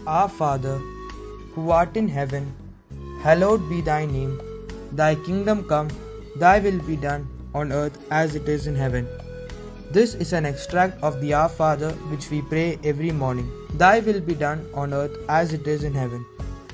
Our Father, who art in heaven, hallowed be thy name. Thy kingdom come, thy will be done on earth as it is in heaven. This is an extract of the Our Father which we pray every morning. Thy will be done on earth as it is in heaven.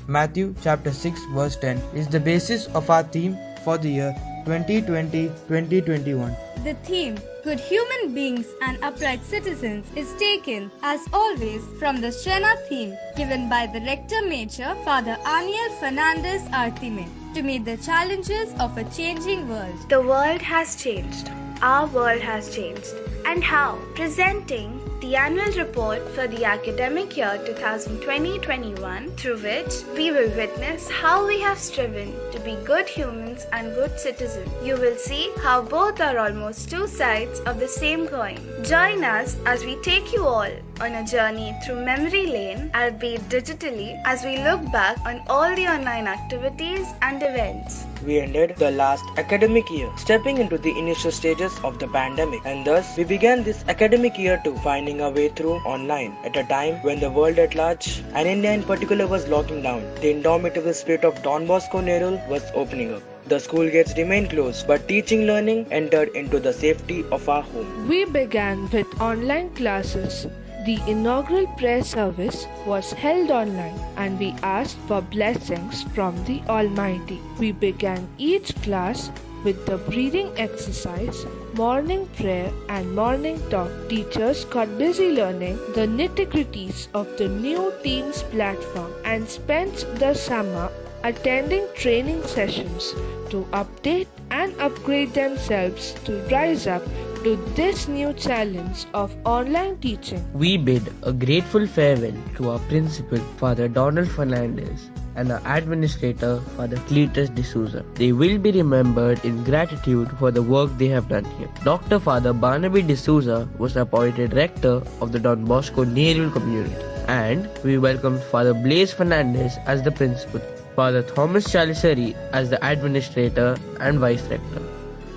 Matthew chapter 6 verse 10 is the basis of our theme for the year 2020-2021. The theme, Good Human Beings and Upright Citizens, is taken, as always, from the Shena theme given by the Rector Major, Father Aniel Fernandez Artime, to meet the challenges of a changing world. The world has changed. Our world has changed. And how? Presenting the annual report for the academic year 2020-21, through which we will witness how we have striven to be good humans and good citizens. You will see how both are almost two sides of the same coin. Join us as we take you all on a journey through memory lane, albeit digitally, as we look back on all the online activities and events. We ended the last academic year, stepping into the initial stages of the pandemic, and thus we began this academic year too, finding our way through online at a time when the world at large, and India in particular, was locking down. The indomitable spirit of Don Bosco Nerul was opening up. The school gates remained closed, but teaching learning entered into the safety of our home. We began with online classes. The inaugural prayer service was held online and we asked for blessings from the Almighty. We began each class with the breathing exercise, morning prayer and morning talk. Teachers got busy learning the nitty-gritties of the new Teams platform and spent the summer attending training sessions to update and upgrade themselves to rise up to this new challenge of online teaching. We bid a grateful farewell to our principal, Father Donald Fernandez, and our administrator, Father Cletus D'Souza. They will be remembered in gratitude for the work they have done here. Dr. Father Barnaby D'Souza was appointed rector of the Don Bosco Nerul community, and we welcomed Father Blaise Fernandez as the principal, Father Thomas Chalisari as the administrator and vice rector,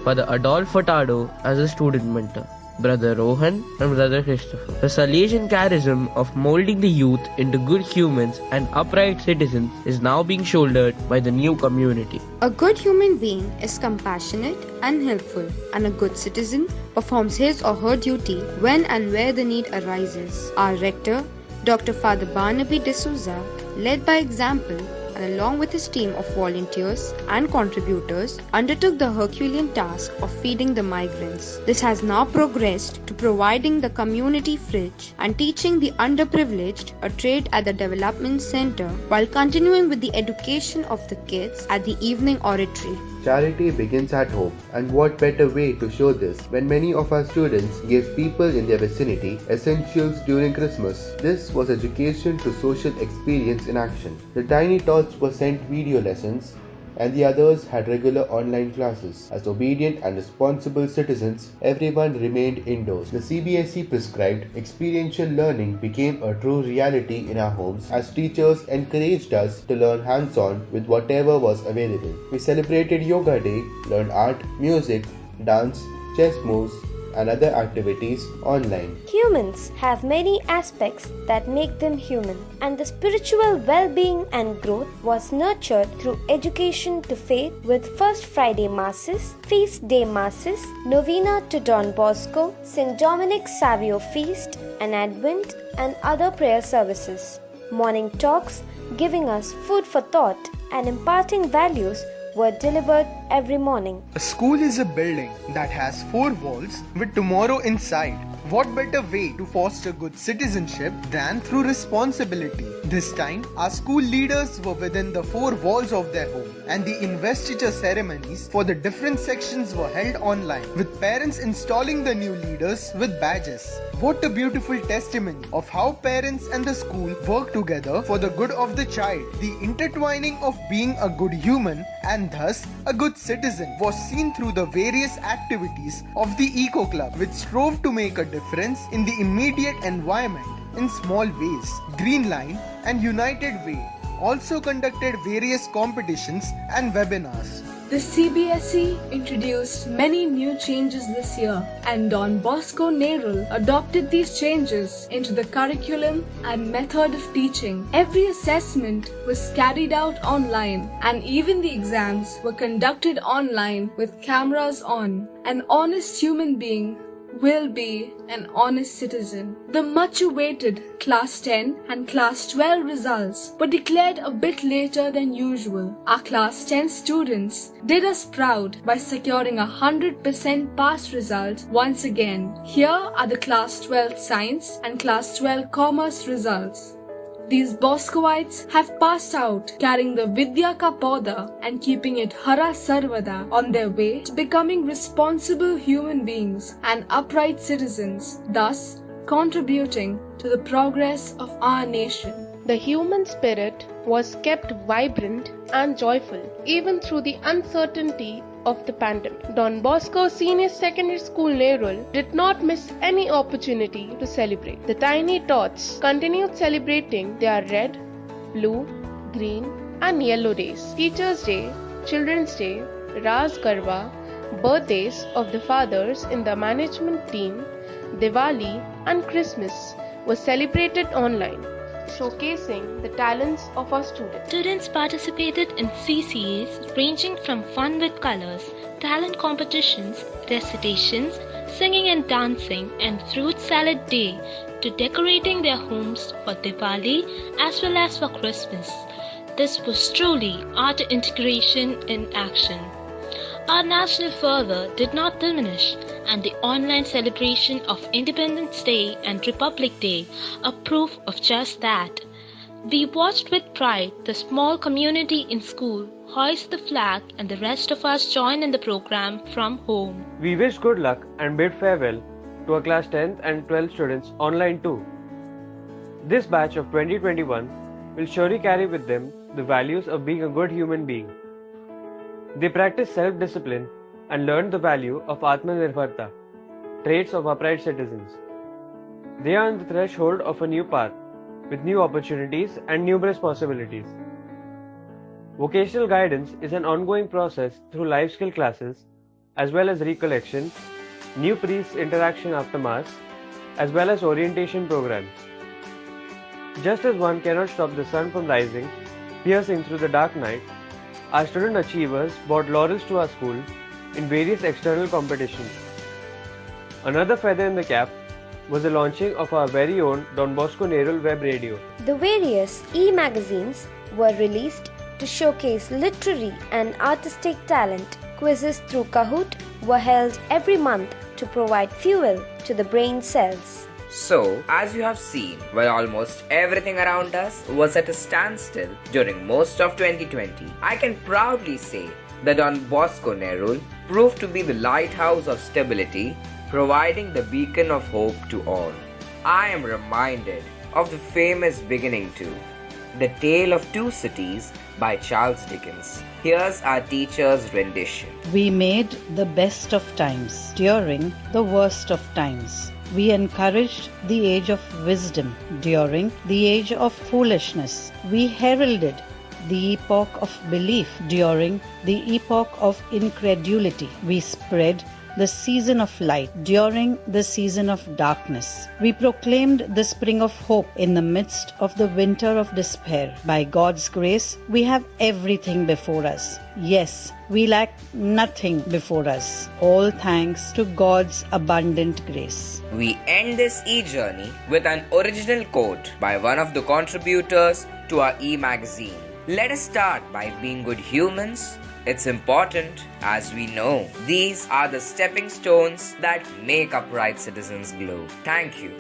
Father Adolfo Furtado as a student mentor, Brother Rohan and Brother Christopher. The Salesian charism of molding the youth into good humans and upright citizens is now being shouldered by the new community. A good human being is compassionate and helpful, and a good citizen performs his or her duty when and where the need arises. Our rector, Dr. Father Barnaby D'Souza, led by example, and along with his team of volunteers and contributors, undertook the Herculean task of feeding the migrants. This has now progressed to providing the community fridge and teaching the underprivileged a trade at the development center, while continuing with the education of the kids at the evening oratory. Charity begins at home, and what better way to show this when many of our students gave people in their vicinity essentials during Christmas. This was education to social experience in action. The tiny tots were sent video lessons, and the others had regular online classes. As obedient and responsible citizens, everyone remained indoors. The CBSE prescribed experiential learning became a true reality in our homes as teachers encouraged us to learn hands-on with whatever was available. We celebrated Yoga Day, learned art, music, dance, chess moves, and other activities online. Humans have many aspects that make them human, and the spiritual well-being and growth was nurtured through education to faith with First Friday Masses, Feast Day Masses, Novena to Don Bosco, St. Dominic Savio Feast, and Advent, and other prayer services. Morning talks giving us food for thought and imparting values were delivered every morning. A school is a building that has 4 walls with tomorrow inside. What better way to foster good citizenship than through responsibility? This time, our school leaders were within the 4 walls of their home, and the investiture ceremonies for the different sections were held online, with parents installing the new leaders with badges. What a beautiful testimony of how parents and the school work together for the good of the child. The intertwining of being a good human and thus a good citizen was seen through the various activities of the Eco Club, which strove to make a difference in the immediate environment in small ways. Green Line and United Way also conducted various competitions and webinars. The CBSE introduced many new changes this year, and Don Bosco Nerul adopted these changes into the curriculum and method of teaching. Every assessment was carried out online, and even the exams were conducted online with cameras on. An honest human being will be an honest citizen. The much awaited Class 10 and Class 12 results were declared a bit later than usual. Our Class 10 students did us proud by securing 100% pass result once again. Here are the Class 12 Science and Class 12 Commerce results. These Boscoites have passed out carrying the Vidya Ka Pauda and keeping it Hara Sarvada on their way to becoming responsible human beings and upright citizens, thus contributing to the progress of our nation. The human spirit was kept vibrant and joyful even through the uncertainty of the pandemic. Don Bosco Senior Secondary School Nerul did not miss any opportunity to celebrate. The tiny tots continued celebrating their red, blue, green and yellow days. Teachers' Day, Children's Day, Ras Garba, birthdays of the fathers in the management team, Diwali and Christmas were celebrated online, showcasing the talents of our students. Students participated in CCAs ranging from fun with colors, talent competitions, recitations, singing and dancing, and fruit salad day to decorating their homes for Diwali as well as for Christmas. This was truly art integration in action. Our national fervor did not diminish, and the online celebration of Independence Day and Republic Day are proof of just that. We watched with pride the small community in school hoist the flag, and the rest of us join in the program from home. We wish good luck and bid farewell to our class 10th and 12th students online too. This batch of 2021 will surely carry with them the values of being a good human being. They practice self-discipline and learn the value of Atmanirbharta, traits of upright citizens. They are on the threshold of a new path with new opportunities and numerous possibilities. Vocational guidance is an ongoing process through life skill classes as well as recollection, new priest interaction after mass, as well as orientation programs. Just as one cannot stop the sun from rising, piercing through the dark night, our student achievers brought laurels to our school in various external competitions. Another feather in the cap was the launching of our very own Don Bosco Nerul web radio. The various e-magazines were released to showcase literary and artistic talent. Quizzes through Kahoot were held every month to provide fuel to the brain cells. So, as you have seen, while almost everything around us was at a standstill during most of 2020, I can proudly say that Don Bosco Nerul proved to be the lighthouse of stability, providing the beacon of hope to all. I am reminded of the famous beginning to The Tale of Two Cities by Charles Dickens. Here's our teacher's rendition. We made the best of times during the worst of times. We encouraged the age of wisdom during the age of foolishness. We heralded the epoch of belief during the epoch of incredulity. We spread the season of light during the season of darkness. We proclaimed the spring of hope in the midst of the winter of despair. By God's grace, we have everything before us. Yes, we lack nothing before us. All thanks to God's abundant grace. We end this e-journey with an original quote by one of the contributors to our e-magazine. Let us start by being good humans. It's important, as we know. These are the stepping stones that make upright citizens glow. Thank you.